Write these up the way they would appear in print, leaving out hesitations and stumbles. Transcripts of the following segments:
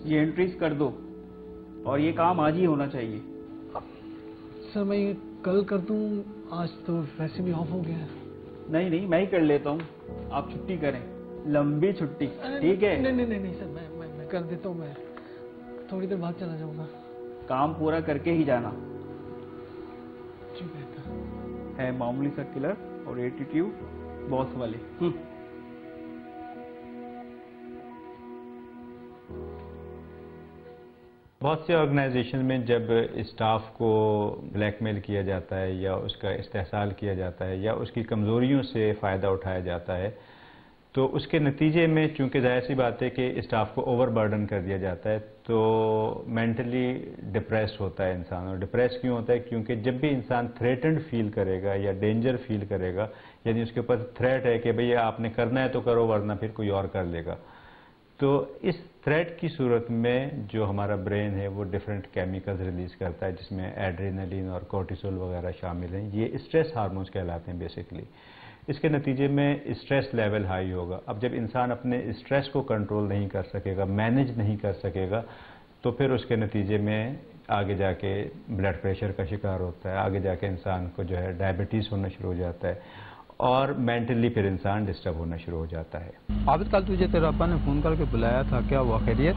ये एंट्रीज कर दो और ये काम आज ही होना चाहिए। सर मैं ये कल कर दूं, आज तो वैसे भी ऑफ हो गया है। नहीं नहीं, मैं ही कर लेता हूँ, आप छुट्टी करें, लंबी छुट्टी, ठीक है? नहीं नहीं नहीं नहीं सर, मैं कर देता हूँ, मैं थोड़ी देर बाद चला जाऊंगा। काम पूरा करके ही जाना। जी बेहतर है मामूली सा किलर और एटीट्यूड बॉस वाले। बहुत से ऑर्गेनाइजेशन में जब स्टाफ को ब्लैकमेल किया जाता है या उसका इस्तेहसाल किया जाता है या उसकी कमज़ोरियों से फ़ायदा उठाया जाता है, तो उसके नतीजे में चूंकि ज़ाहिर सी बात है कि स्टाफ को ओवरबर्डन कर दिया जाता है, तो मेंटली डिप्रेस होता है इंसान। और डिप्रेस क्यों होता है? क्योंकि जब भी इंसान थ्रेटेंड फील करेगा या डेंजर फील करेगा, यानी उसके ऊपर थ्रेट है कि भैया आपने करना है तो करो वरना फिर कोई और कर लेगा, तो इस थ्रेट की सूरत में जो हमारा ब्रेन है वो डिफरेंट केमिकल्स रिलीज़ करता है, जिसमें एड्रेनलिन और कोर्टिसोल वगैरह शामिल हैं। ये स्ट्रेस हार्मोन्स कहलाते हैं बेसिकली। इसके नतीजे में स्ट्रेस लेवल हाई होगा। अब जब इंसान अपने स्ट्रेस को कंट्रोल नहीं कर सकेगा, मैनेज नहीं कर सकेगा, तो फिर उसके नतीजे में आगे जाके ब्लड प्रेशर का शिकार होता है, आगे जाके इंसान को जो है डायबिटीज़ होना शुरू हो जाता है और मेंटली फिर इंसान डिस्टर्ब होना शुरू हो जाता है। आबिद, कल तुझे तेरे अब्बा ने फ़ोन करके बुलाया था, क्या हुआ? खैरियत?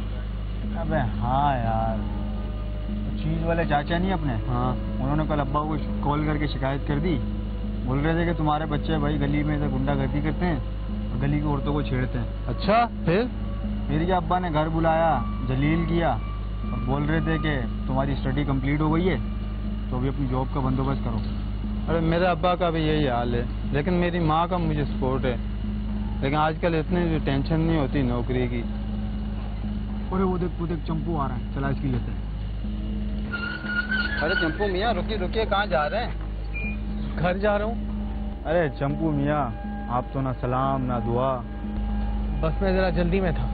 अबे हाँ यार, चीज़ वाले चाचा नहीं अपने, हाँ, उन्होंने कल अब्बा को कॉल करके शिकायत कर दी। बोल रहे थे कि तुम्हारे बच्चे भाई गली में से गुंडागर्दी करते हैं और गली की औरतों को छेड़ते हैं। अच्छा, फिर? मेरे अब्बा ने घर बुलाया, जलील किया और बोल रहे थे कि तुम्हारी स्टडी कंप्लीट हो गई है तो अभी अपनी जॉब का बंदोबस्त करो। अरे मेरे अब्बा का भी यही हाल है, लेकिन मेरी माँ का मुझे सपोर्ट है। लेकिन आजकल इतनी टेंशन नहीं होती नौकरी की। अरे वो देख चंपू आ रहा है, चला इसकी लेते हैं। अरे चंपू मियाँ, रुकिए, कहाँ जा रहे हैं? घर जा रहा हूँ। अरे चंपू मियाँ, आप तो ना सलाम ना दुआ। बस मैं जरा जल्दी में था।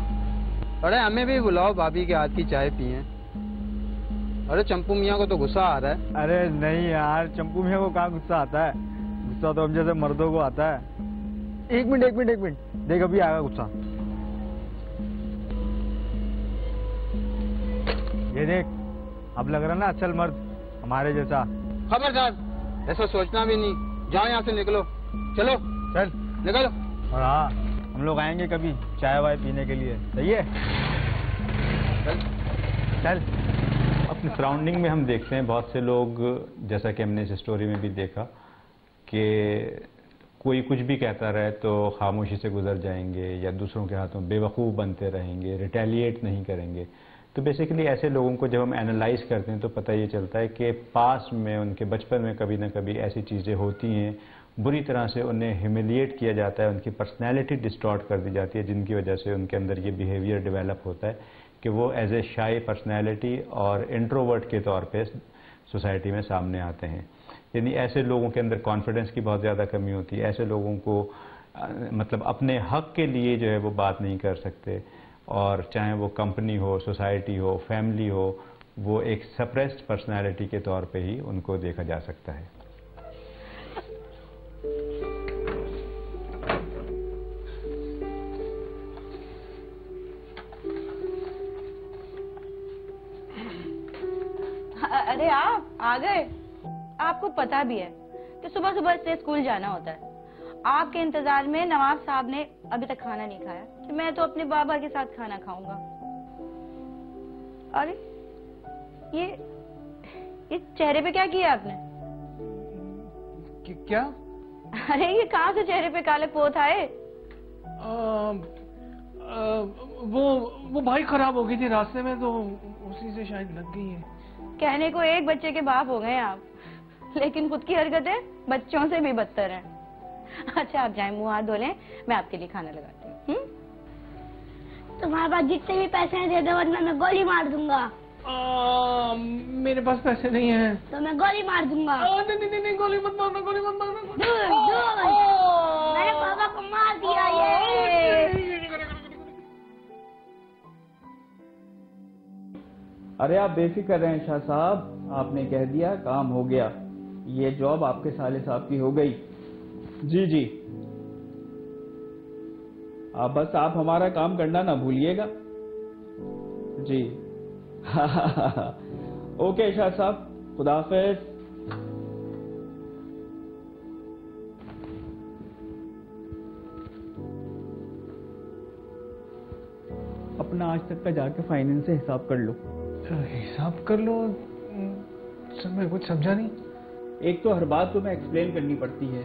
अरे हमें भी बुलाओ, भाभी के हाथ की चाय पिए। अरे चंपू मियाँ को तो गुस्सा आ रहा है। अरे नहीं यार, चंपू मियाँ को कहाँ गुस्सा आता है? गुस्सा तो हम जैसे मर्दों को आता है। एक मिनट, देख अभी आएगा गुस्सा। ये देख, अब लग रहा ना असल मर्द हमारे जैसा। खबरदार, ऐसा सोचना भी नहीं। जाओ यहाँ से, निकलो, चलो चल निकलो। और हाँ, हम लोग आएंगे कभी चाय वाय पीने के लिए, सही है? चल। अपने सराउंडिंग में हम देखते हैं बहुत से लोग, जैसा कि हमने इस स्टोरी में भी देखा कि कोई कुछ भी कहता रहे तो खामोशी से गुजर जाएंगे या दूसरों के हाथों बेवकूफ़ बनते रहेंगे, रिटेलिएट नहीं करेंगे। तो बेसिकली ऐसे लोगों को जब हम एनालाइज करते हैं तो पता ये चलता है कि पास में, उनके बचपन में कभी ना कभी ऐसी चीज़ें होती हैं, बुरी तरह से उन्हें ह्यूमिलिएट किया जाता है, उनकी पर्सनैलिटी डिस्टॉर्ट कर दी जाती है, जिनकी वजह से उनके अंदर ये बिहेवियर डेवलप होता है कि वो एज ए शाई पर्सनैलिटी और इंट्रोवर्ट के तौर पे सोसाइटी में सामने आते हैं। यानी ऐसे लोगों के अंदर कॉन्फिडेंस की बहुत ज़्यादा कमी होती है। ऐसे लोगों को मतलब अपने हक के लिए जो है वो बात नहीं कर सकते, और चाहे वो कंपनी हो, सोसाइटी हो, फैमिली हो, वो एक सप्रेस्ड पर्सनैलिटी के तौर पे ही उनको देखा जा सकता है। अरे आप आ गए। आपको पता भी है कि सुबह सुबह से स्कूल जाना होता है। आपके इंतजार में नवाब साहब ने अभी तक खाना नहीं खाया कि मैं तो अपने बाबा के साथ खाना खाऊंगा। अरे ये चेहरे पे क्या किया आपने? क्या? अरे ये कहाँ से चेहरे पे काले पोत आए? वो भाई खराब हो गई थी रास्ते में, तो उसी से शायद लग गई है। कहने को एक बच्चे के बाप हो गए आप, लेकिन खुद की हरकतें बच्चों से भी बदतर हैं। अच्छा आप जाएं, मुंह हाथ धो लें, मैं आपके लिए खाना लगाती हूँ। तुम्हारे पास जितने भी पैसे हैं दे दो, वरना मैं गोली मार दूंगा। मेरे पास पैसे नहीं हैं। तो मैं गोली मार दूंगा। नहीं, गोली मत मारना, गोली मत मारना। मैंने पापा को मार दिया। ये अरे आप बेफिक्र रहें शाह साहब, आपने कह दिया, काम हो गया। ये जॉब आपके साले साहब की हो गई। जी आप बस आप हमारा काम करना ना भूलिएगा। जी। ओके इरशाद साहब, खुदा हाफिज। अपना आज तक का जाके फाइनेंस से हिसाब कर लो। हिसाब कर लो सर, मैं कुछ समझा नहीं। एक तो हर बात तुम्हें एक्सप्लेन करनी पड़ती है।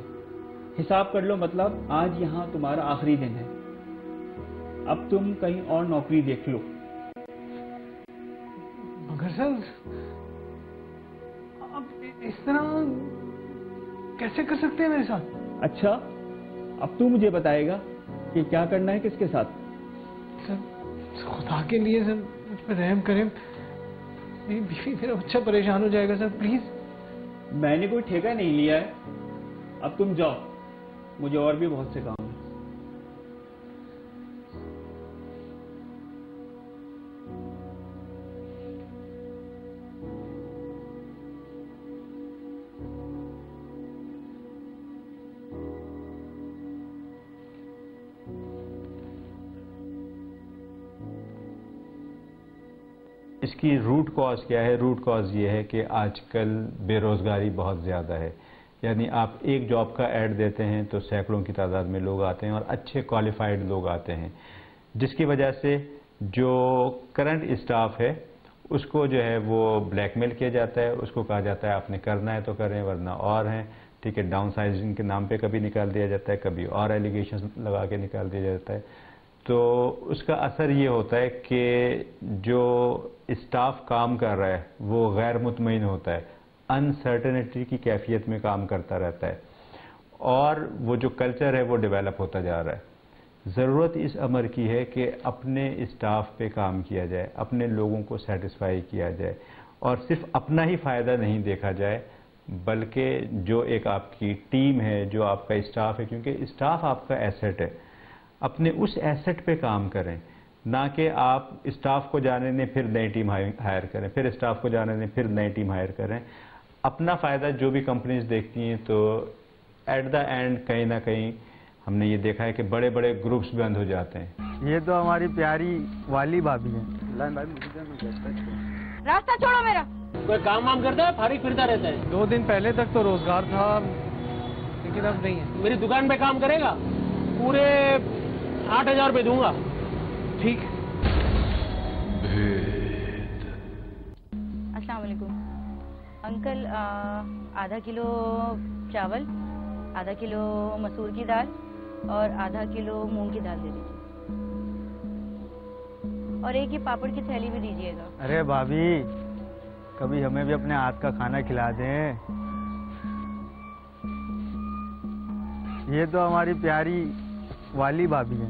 हिसाब कर लो मतलब आज यहाँ तुम्हारा आखिरी दिन है, अब तुम कहीं और नौकरी देख लो। मगर सर अब इस तरह कैसे कर सकते हैं मेरे साथ? अच्छा, अब तू मुझे बताएगा कि क्या करना है किसके साथ। सर खुदा के लिए सर मुझ पर रहम करें, मेरी बीवी मेरा बच्चा परेशान हो जाएगा सर, प्लीज। मैंने कोई ठेका नहीं लिया है, अब तुम जाओ, मुझे और भी बहुत से काम है। इसकी रूट कॉज क्या है? रूट कॉज ये है कि आजकल बेरोज़गारी बहुत ज़्यादा है। यानी आप एक जॉब का ऐड देते हैं तो सैकड़ों की तादाद में लोग आते हैं और अच्छे क्वालिफाइड लोग आते हैं, जिसकी वजह से जो करंट स्टाफ है उसको जो है वो ब्लैकमेल किया जाता है। उसको कहा जाता है आपने करना है तो करें वरना और हैं, ठीक है। डाउन साइजिंग के नाम पे कभी निकाल दिया जाता है, कभी और एलिगेशन लगा के निकाल दिया जाता है। तो उसका असर ये होता है कि जो स्टाफ काम कर रहा है वो गैर मुतमईन होता है, अनसर्टेनिटी की कैफियत में काम करता रहता है और वो जो कल्चर है वो डेवलप होता जा रहा है। ज़रूरत इस अमर की है कि अपने स्टाफ पे काम किया जाए, अपने लोगों को सेटिस्फाई किया जाए और सिर्फ अपना ही फ़ायदा नहीं देखा जाए, बल्कि जो एक आपकी टीम है, जो आपका स्टाफ है, क्योंकि स्टाफ आपका एसेट है, अपने उस एसेट पे काम करें, ना कि आप स्टाफ को जाने दें फिर नई टीम हायर करें, फिर स्टाफ को जाने दें फिर नई टीम हायर करें। अपना फ़ायदा जो भी कंपनीज देखती हैं तो एट द एंड कहीं ना कहीं हमने ये देखा है कि बड़े बड़े ग्रुप्स बंद हो जाते हैं। ये तो हमारी प्यारी वाली भाभी है। रास्ता छोड़ो मेरा। कोई काम वाम करता है, फारिग फिरता रहता है। 2 दिन पहले तक तो रोजगार था, लेकिन अब नहीं है। मेरी दुकान पे काम करेगा, पूरे 8,000 रुपये दूंगा। ठीक। अस्सलाम वालेकुम अंकल, आधा किलो चावल, आधा किलो मसूर की दाल और आधा किलो मूंग की दाल दे दीजिए, और एक ही पापड़ की थैली भी दीजिएगा। अरे भाभी, कभी हमें भी अपने हाथ का खाना खिला दें। ये तो हमारी प्यारी वाली भाभी है।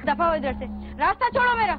दफा हो इधर से, रास्ता छोड़ो मेरा।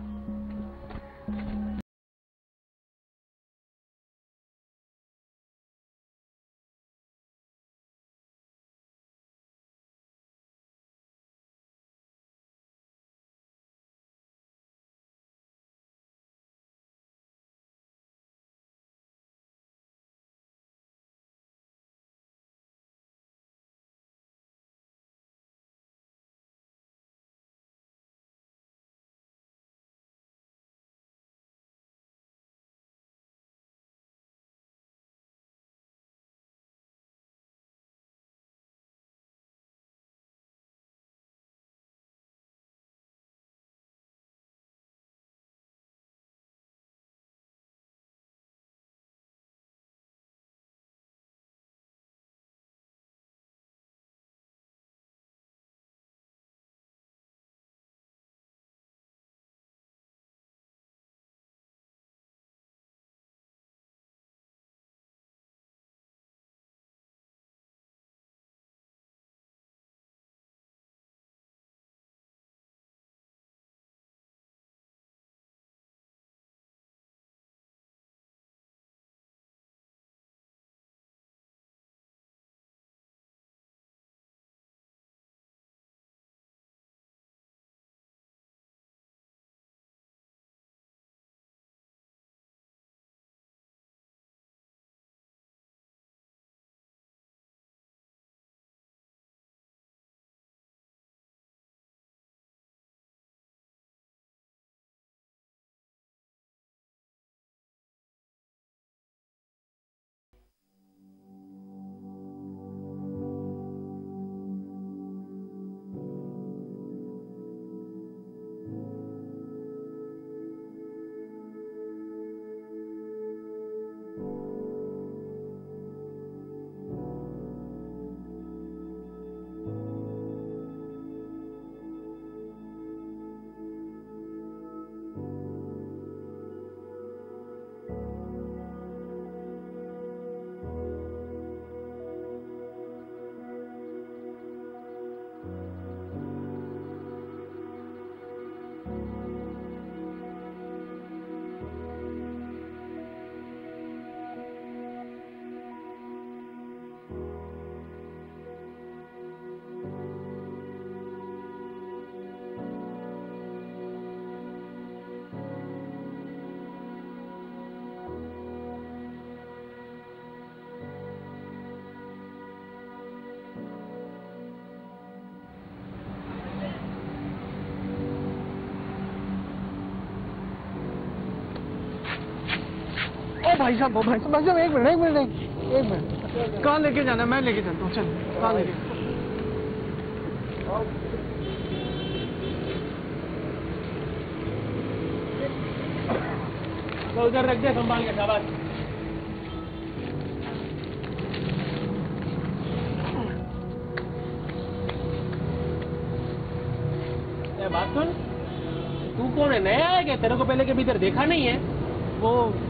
भाई साहब एक मिनट कहाँ लेके जाना है? मैं लेके चलता हूँ, चल कहाँ लेके? तो उधर रख दे संभाल के, शाबाश। बात सुन, तू कौन है? नया है क्या? तेरे को पहले कभी इधर देखा नहीं है? वो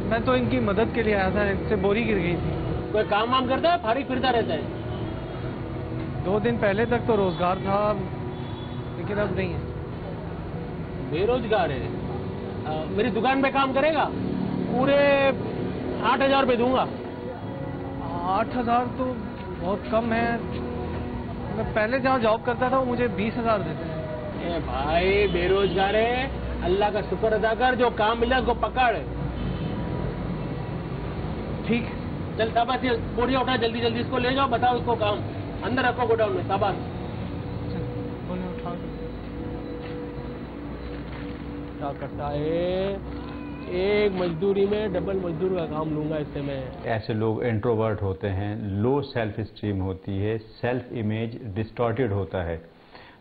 मैं तो इनकी मदद के लिए आया था, इनसे बोरी गिर गई थी। कोई काम वाम करता है? फारिग फिरता रहता है? 2 दिन पहले तक तो रोजगार था, लेकिन अब नहीं है। बेरोजगार है? मेरी दुकान पे काम करेगा? पूरे 8,000 रुपये दूंगा। 8,000 तो बहुत कम है। मैं पहले जहाँ जॉब करता था वो मुझे 20,000 देते हैं। ए भाई, बेरोजगार है, अल्लाह का शुक्र अदा कर, जो काम मिला उसको पकड़। ठीक, चल शाबाश, बोरिया उठा, जल्दी जल्दी इसको ले जाओ, बताओ इसको काम, अंदर रखो गोडाउन में, शाबाश। क्या करता है? एक मजदूरी में डबल मजदूर का काम लूंगा इससे मैं। ऐसे लोग इंट्रोवर्ट होते हैं, लो सेल्फ स्टीम होती है, सेल्फ इमेज डिस्टॉर्टेड होता है,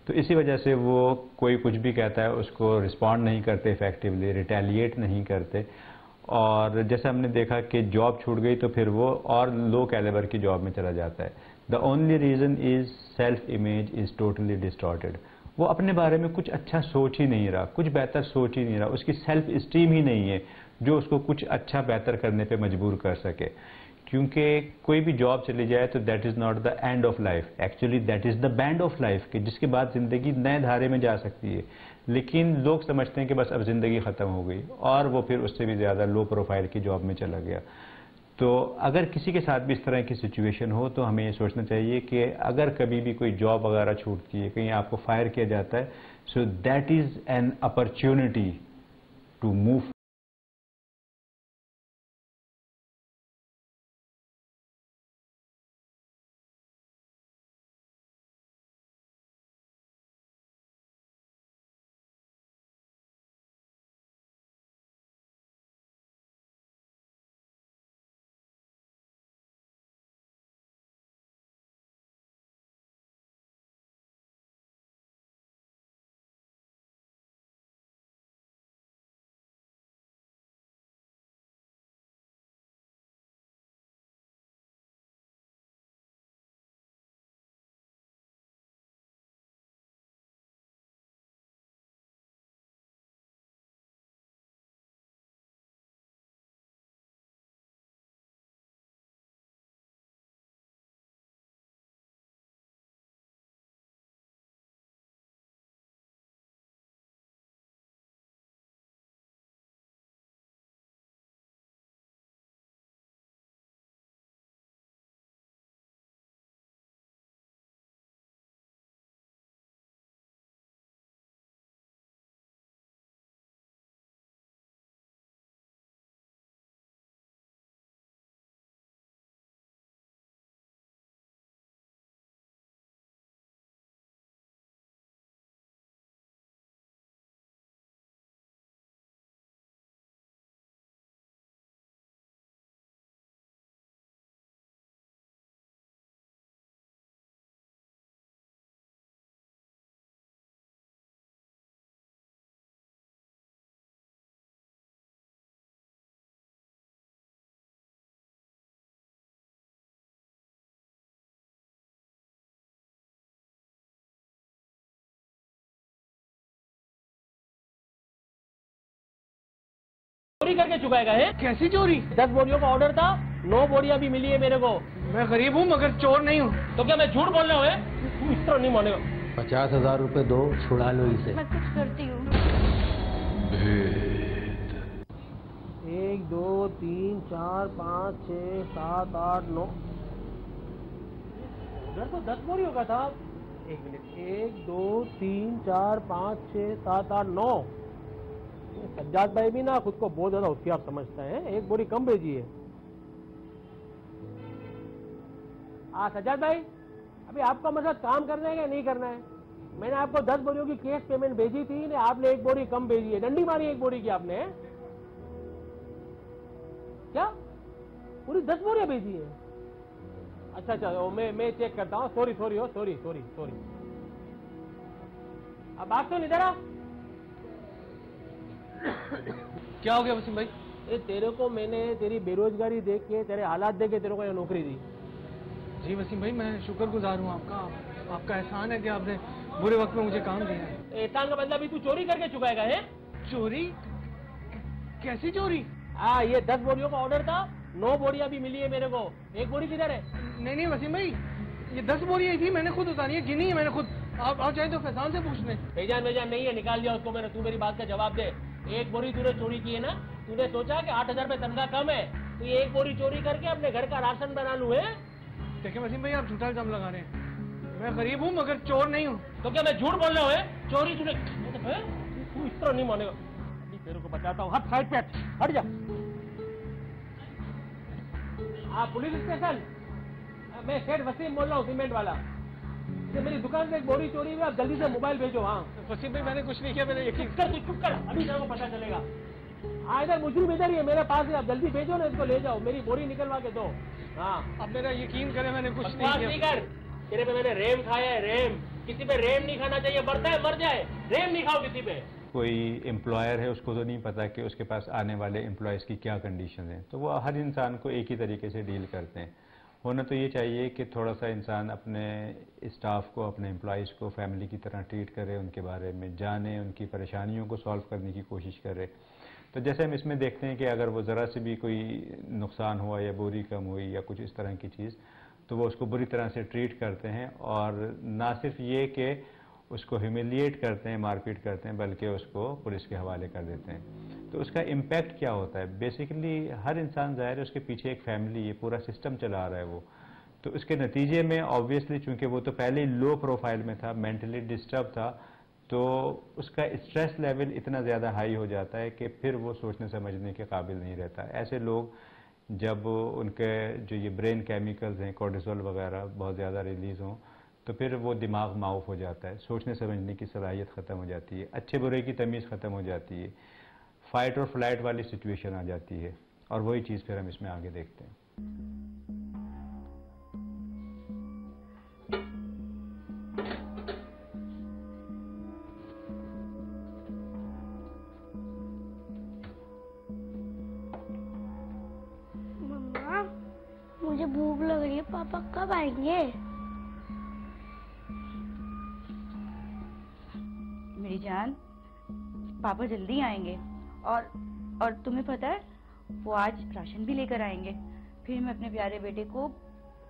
तो इसी वजह से वो कोई कुछ भी कहता है उसको रिस्पॉन्ड नहीं करते इफेक्टिवली, रिटेलिएट नहीं करते। और जैसे हमने देखा कि जॉब छूट गई तो फिर वो और लो कैलिबर की जॉब में चला जाता है। The only reason is self image is totally distorted. वो अपने बारे में कुछ अच्छा सोच ही नहीं रहा, कुछ बेहतर सोच ही नहीं रहा, उसकी सेल्फ स्टीम ही नहीं है जो उसको कुछ अच्छा बेहतर करने पे मजबूर कर सके। क्योंकि कोई भी जॉब चली जाए तो that is not the end of life, actually that is the band of life, कि जिसके बाद ज़िंदगी नए धारे में जा सकती है। लेकिन लोग समझते हैं कि बस अब ज़िंदगी ख़त्म हो गई, और वो फिर उससे भी ज़्यादा लो प्रोफाइल की जॉब में चला गया। तो अगर किसी के साथ भी इस तरह की सिचुएशन हो तो हमें ये सोचना चाहिए कि अगर कभी भी कोई जॉब वगैरह छूटती है, कहीं आपको फायर किया जाता है, so that is an opportunity to move. चोरी करके चुकाएगा है? कैसी चोरी? 10 बोरियों का ऑर्डर था, 9 बोरियां भी मिली है मेरे को। मैं गरीब हूँ मगर चोर नहीं हूँ। तो क्या मैं झूठ बोल रहा हूँ? तू इस तरह नहीं मानेगा। 50,000 रुपए दो, छुड़ा लो इसे। मैं कुछ करती हूँ। 1 2 3 4 5 6 7 8 9 उधर तो 10 बोरियों का था। 1 मिनट, 1 2 3 4 5 6 7 8 9। सज्जाद भाई भी ना खुद को बहुत ज्यादा होशियार समझता है, 1 बोरी कम भेजी है। सज्जाद भाई, अभी आपका मसला काम करना है या नहीं करना है? मैंने आपको 10 बोरियों की केस पेमेंट भेजी थी, ने आपने 1 बोरी कम भेजी है, डंडी मारी 1 बोरी की आपने। क्या पूरी 10 बोरियां भेजी है। अच्छा अच्छा, मैं चेक करता हूँ। Sorry sorry. अब बात तो इधर आ। क्या हो गया वसीम भाई? तेरे को मैंने तेरी बेरोजगारी देख के, तेरे हालात देख के तेरे को यह नौकरी दी। जी वसीम भाई, मैं शुक्रगुजार हूँ आपका एहसान है कि आपने बुरे वक्त में मुझे काम दिया है। एहसान का बदला भी तू चोरी करके चुकाएगा है? चोरी? कैसी चोरी? हाँ, ये 10 बोरियों का ऑर्डर था, 9 बोरियां भी मिली है मेरे को। 1 बोरी किधर है? नहीं वसीम भाई, ये 10 बोरियां थी, मैंने खुद उतारी है, गिनी है मैंने खुद। आप चाहे तो फैसान से पूछ लें। बेजान नहीं है, निकाल दिया उसको मैंने। तू मेरी बात का जवाब दे। 1 बोरी तूने चोरी की है ना? तूने सोचा कि 8,000 रुपए तनख्वाह कम है तो ये 1 बोरी चोरी करके अपने घर का राशन बना लूं है? देखिए वसीम भाई, आप झूठा इल्जाम लगा रहे हैं। मैं गरीब हूँ मगर चोर नहीं हूँ। तो क्या मैं झूठ बोल रहा हूँ? चोरी तूने? तू इस तरह नहीं मानेगा। अभी तेरे को बताता हूँ। हट साइड पे हट जा। आप पुलिस स्टेशन? मैं सेठ वसीम बोल रहा हूँ, सीमेंट वाला। मेरी दुकान से 1 बोरी चोरी हुई, आप जल्दी से मोबाइल भेजो। हाँ वसीम भाई, मैंने कुछ नहीं किया, मैंने यकीन। चुप कर, अभी तेरे को पता चलेगा। इधर मुजरिम इधर ही है मेरे पास है, आप जल्दी भेजो ना, इसको ले जाओ, मेरी बोरी निकलवा के दो। हाँ, अब मेरा यकीन करें, मैंने कुछ नहीं किया। तेरे पे मैंने रेम खाया है, रेम। किसी पे रेम नहीं खाना चाहिए, मरता है मर जाए, रेम नहीं खाओ किसी पे। कोई एम्प्लॉयर है, उसको तो नहीं पता कि उसके पास आने वाले एम्प्लॉयज़ की क्या कंडीशन है, तो वो हर इंसान को एक ही तरीके से डील करते हैं। होना तो ये चाहिए कि थोड़ा सा इंसान अपने स्टाफ को, अपने एम्प्लॉयज़ को फैमिली की तरह ट्रीट करे, उनके बारे में जाने, उनकी परेशानियों को सॉल्व करने की कोशिश करे। तो जैसे हम इसमें देखते हैं कि अगर वो ज़रा से भी कोई नुकसान हुआ या बोरी कम हुई या कुछ इस तरह की चीज़, तो वो उसको बुरी तरह से ट्रीट करते हैं। और ना सिर्फ ये कि उसको ह्यूमिलिएट करते हैं, मारपीट करते हैं, बल्कि उसको पुलिस के हवाले कर देते हैं। तो उसका इम्पैक्ट क्या होता है? बेसिकली हर इंसान ज़ाहिर है उसके पीछे एक फैमिली, ये पूरा सिस्टम चला रहा है वो। तो उसके नतीजे में ऑब्वियसली, चूँकि वो तो पहले ही लो प्रोफाइल में था, मेंटली डिस्टर्ब था, तो उसका स्ट्रेस लेवल इतना ज़्यादा हाई हो जाता है कि फिर वो सोचने समझने के काबिल नहीं रहता। ऐसे लोग जब उनके जो ये ब्रेन केमिकल्स हैं, कोर्टिसोल वगैरह बहुत ज़्यादा रिलीज़ हों, तो फिर वो दिमाग माउफ हो जाता है, सोचने समझने की सलाहियत ख़त्म हो जाती है, अच्छे बुरे की तमीज़ ख़त्म हो जाती है, फाइट और फ्लाइट वाली सिचुएशन आ जाती है। और वही चीज़ फिर हम इसमें आगे देखते हैं। मम्मा, मुझे भूख लग रही है, पापा कब आएंगे? मेरी जान, पापा जल्दी आएंगे। और तुम्हें पता है, वो आज राशन भी लेकर आएंगे। फिर मैं अपने प्यारे बेटे को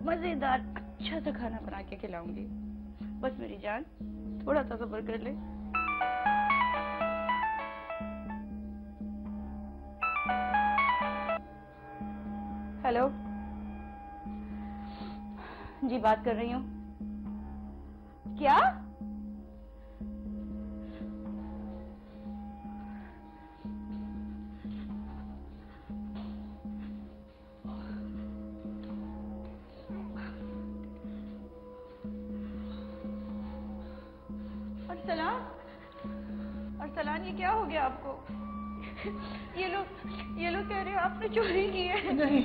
मजेदार अच्छा सा खाना बना के खिलाऊंगी। बस मेरी जान, थोड़ा सा सब्र कर ले। हेलो जी, बात कर रही हूँ। क्या? अरसलान, ये क्या हो गया आपको? ये लोग कह रहे हैं आपने चोरी की है। नहीं,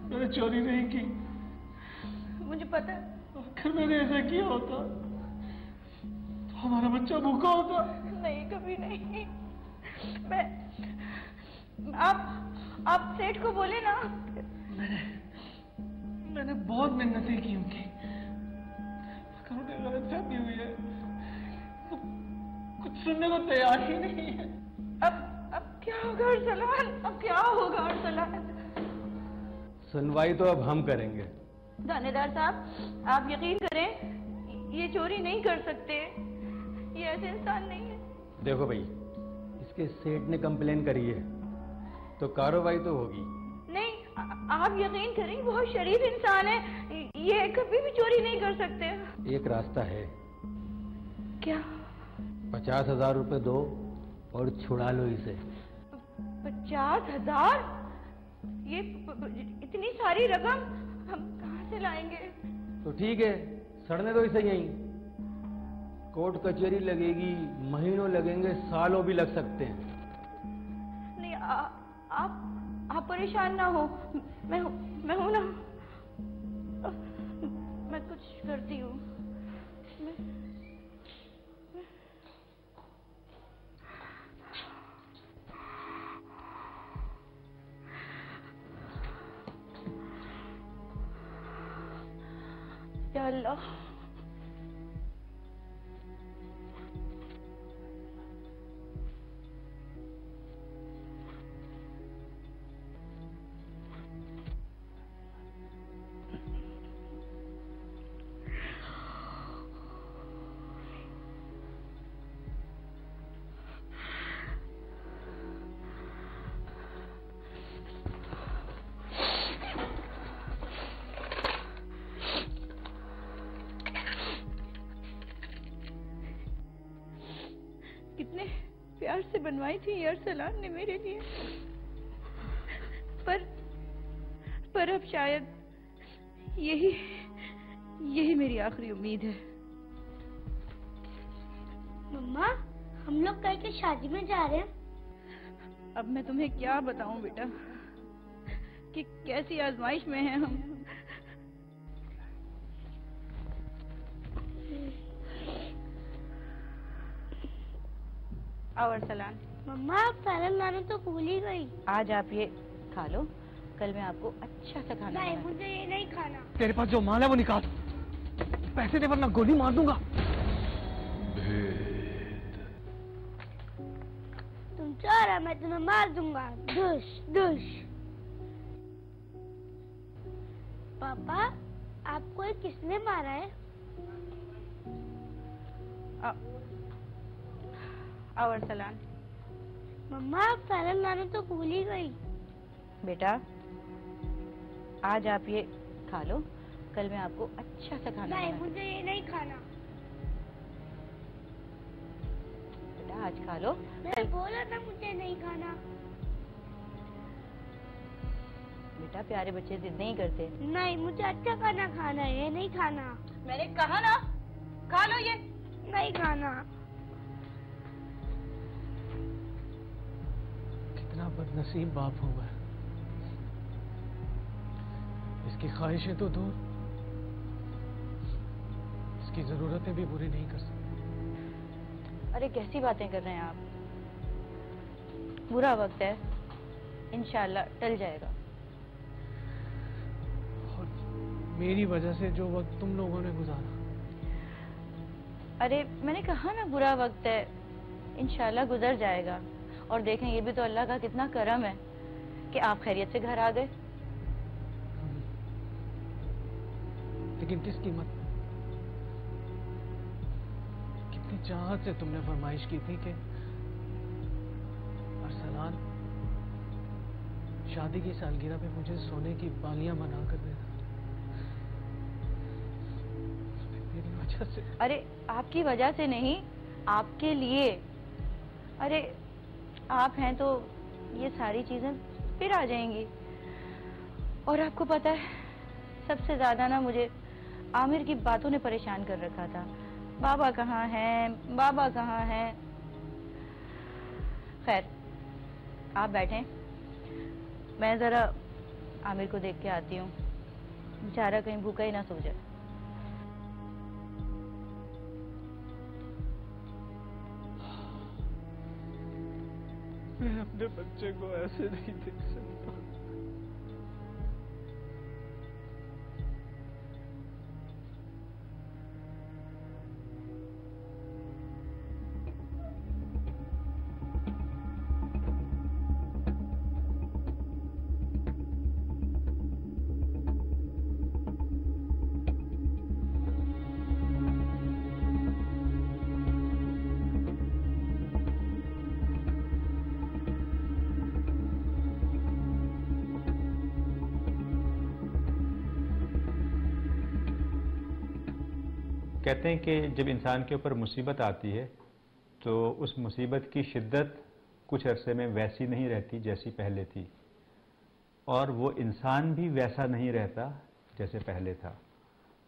मैंने चोरी नहीं की। मुझे पता है। अगर मैंने ऐसा किया होता तो हमारा बच्चा भूखा होता। नहीं, कभी नहीं। आप सेठ को बोले ना। मैंने बहुत मेहनतें की उनकी। अगर उन्हें गलतफहमी हुई है तो कुछ सुनने को तैयार ही नहीं है। अब क्या होगा अरसलान? अब क्या होगा अरसलान? सुनवाई तो अब हम करेंगे। थानेदार साहब, आप यकीन करें, ये चोरी नहीं कर सकते। ये ऐसे इंसान नहीं है। देखो भाई, इसके सेठ ने कंप्लेन करी है तो कार्रवाई तो होगी। नहीं, आप यकीन करें, बहुत शरीफ इंसान है, ये कभी भी चोरी नहीं कर सकते। एक रास्ता है। क्या? 50,000 रुपए दो और छुड़ा लो इसे। 50,000? ये इतनी सारी रकम हम कहाँ से लाएंगे? तो ठीक है, सड़ने दो इसे यहीं। कोर्ट कचहरी लगेगी, महीनों लगेंगे, सालों भी लग सकते हैं। नहीं, आप परेशान ना हो, मैं हूं ना, मैं कुछ करती हूँ। या अल्लाह, कितने प्यार से बनवाई थी ये अरसलान ने मेरे लिए, पर अब शायद यही मेरी आखिरी उम्मीद है। मम्मा, हम लोग कल के शादी में जा रहे हैं। अब मैं तुम्हें क्या बताऊं बेटा कि कैसी आजमाइश में हैं हम। आओ अरसलान। मम्मा, फैरन लाने तो भूल ही गई। आज आप ये खा लो, कल मैं आपको अच्छा सा खाना नहीं, बनाऊंगी। मुझे ये नहीं खाना। तेरे पास जो माल है वो निकाल, पैसे दे वरना गोली मार दूंगा। तुम चाह रहा मैं तुम्हें मार दूंगा। दुश दुश। पापा, आपको ये किसने मारा है? आओ अरसलान। मम्मा, फैरन लाने तो भूल ही गई। बेटा, आज आप ये खा लो, कल मैं आपको अच्छा सा खाना नहीं, बनाऊंगी। मुझे ये नहीं खाना। बेटा आज खा लो। मैं बोला था मुझे नहीं खाना। बेटा प्यारे बच्चे जिद नहीं करते। नहीं, मुझे अच्छा खाना खाना है, ये नहीं खाना। मैंने कहा ना, खा लो ये। नहीं खाना। कितना बदनसीब बाप होगा। इसकी ख्वाहिशें तो दूर, इसकी जरूरतें भी पूरी नहीं कर सकते। अरे कैसी बातें कर रहे हैं आप, बुरा वक्त है, इंशाल्लाह टल जाएगा। और मेरी वजह से जो वक्त तुम लोगों ने गुजारा। अरे मैंने कहा ना बुरा वक्त है, इंशाल्लाह गुजर जाएगा। और देखें ये भी तो अल्लाह का कितना करम है कि आप खैरियत से घर आ गए। लेकिन किस कीमत पे? कितनी चाहत से तुमने फरमाइश की थी कि अरसलान शादी की सालगिरह पे मुझे सोने की बालियां बना कर देना। मेरी वजह से। अरे आपकी वजह से नहीं, आपके लिए। अरे आप हैं तो ये सारी चीजें फिर आ जाएंगी। और आपको पता है सबसे ज्यादा ना मुझे आमिर की बातों ने परेशान कर रखा था। बाबा कहाँ हैं, बाबा कहाँ हैं। खैर आप बैठें, मैं जरा आमिर को देख के आती हूँ, बेचारा कहीं भूखा ही ना सो जाए। मैं अपने बच्चे को ऐसे नहीं देख सकता। कहते हैं कि जब इंसान के ऊपर मुसीबत आती है तो उस मुसीबत की शिद्दत कुछ अरसे में वैसी नहीं रहती जैसी पहले थी, और वो इंसान भी वैसा नहीं रहता जैसे पहले था।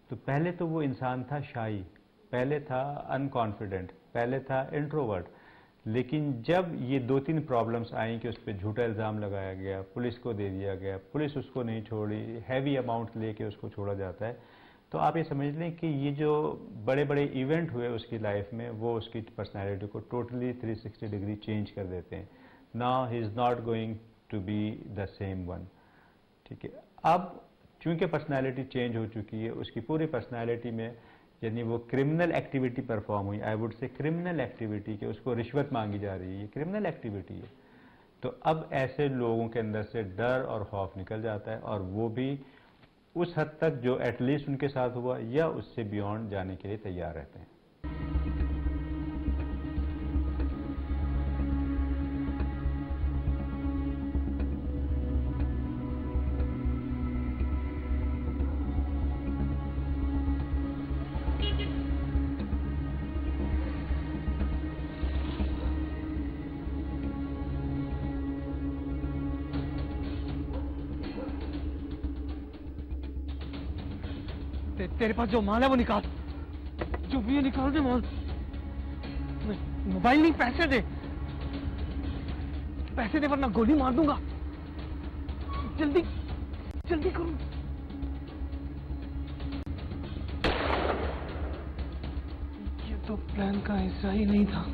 तो पहले तो वो इंसान था शाई, पहले था अनकॉन्फिडेंट, पहले था इंट्रोवर्ट, लेकिन जब ये 2-3 प्रॉब्लम्स आई कि उस पर झूठा इल्ज़ाम लगाया गया, पुलिस को दे दिया गया, पुलिस उसको नहीं छोड़ी, हैवी अमाउंट लेके उसको छोड़ा जाता है, तो आप ये समझ लें कि ये जो बड़े बड़े इवेंट हुए उसकी लाइफ में, वो उसकी पर्सनैलिटी को टोटली 360 डिग्री चेंज कर देते हैं। Now he is not going to be the same one. ठीक है, अब चूंकि पर्सनैलिटी चेंज हो चुकी है, उसकी पूरी पर्सनैलिटी में यानी वो क्रिमिनल एक्टिविटी परफॉर्म हुई, I would say criminal activity के उसको रिश्वत मांगी जा रही है, ये क्रिमिनल एक्टिविटी है। तो अब ऐसे लोगों के अंदर से डर और खौफ निकल जाता है, और वो भी उस हद तक जो एटलीस्ट उनके साथ हुआ या उससे बियॉन्ड जाने के लिए तैयार रहते हैं। तेरे पास जो माल है वो निकाल, जो भी है निकाल दे माल। मोबाइल नहीं, पैसे दे, पैसे दे वरना गोली मार दूंगा। जल्दी जल्दी करो। ये तो प्लान का हिस्सा ही नहीं था।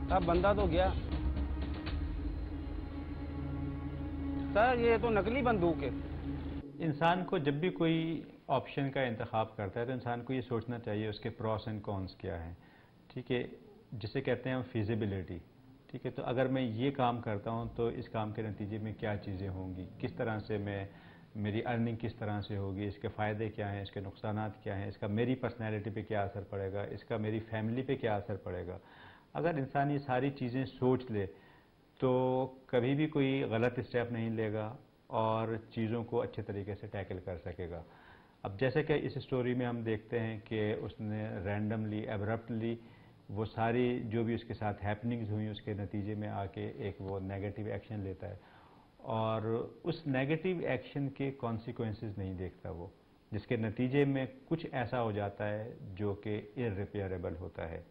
अब बंदा तो गया सर, ये तो नकली बंदूक है। इंसान को जब भी कोई ऑप्शन का इंतखाब करता है तो इंसान को ये सोचना चाहिए उसके प्रॉस एंड कॉन्स क्या हैं। ठीक है, जिसे कहते हैं हम फिजिबिलिटी। ठीक है, तो अगर मैं ये काम करता हूँ तो इस काम के नतीजे में क्या चीज़ें होंगी, किस तरह से मेरी अर्निंग किस तरह से होगी, इसके फ़ायदे क्या हैं, इसके नुकसानात क्या हैं, इसका मेरी पर्सनैलिटी पे क्या असर पड़ेगा, इसका मेरी फैमिली पे क्या असर पड़ेगा। अगर इंसान ये सारी चीज़ें सोच ले तो कभी भी कोई गलत स्टेप नहीं लेगा और चीज़ों को अच्छे तरीके से टैकल कर सकेगा। अब जैसे कि इस स्टोरी में हम देखते हैं कि उसने रैंडमली, एब्रप्टली वो सारी जो भी उसके साथ हैपनिंग्स हुई उसके नतीजे में आके एक वो नेगेटिव एक्शन लेता है, और उस नेगेटिव एक्शन के कॉन्सिक्वेंसेस नहीं देखता वो, जिसके नतीजे में कुछ ऐसा हो जाता है जो कि इररिपेयरेबल होता है।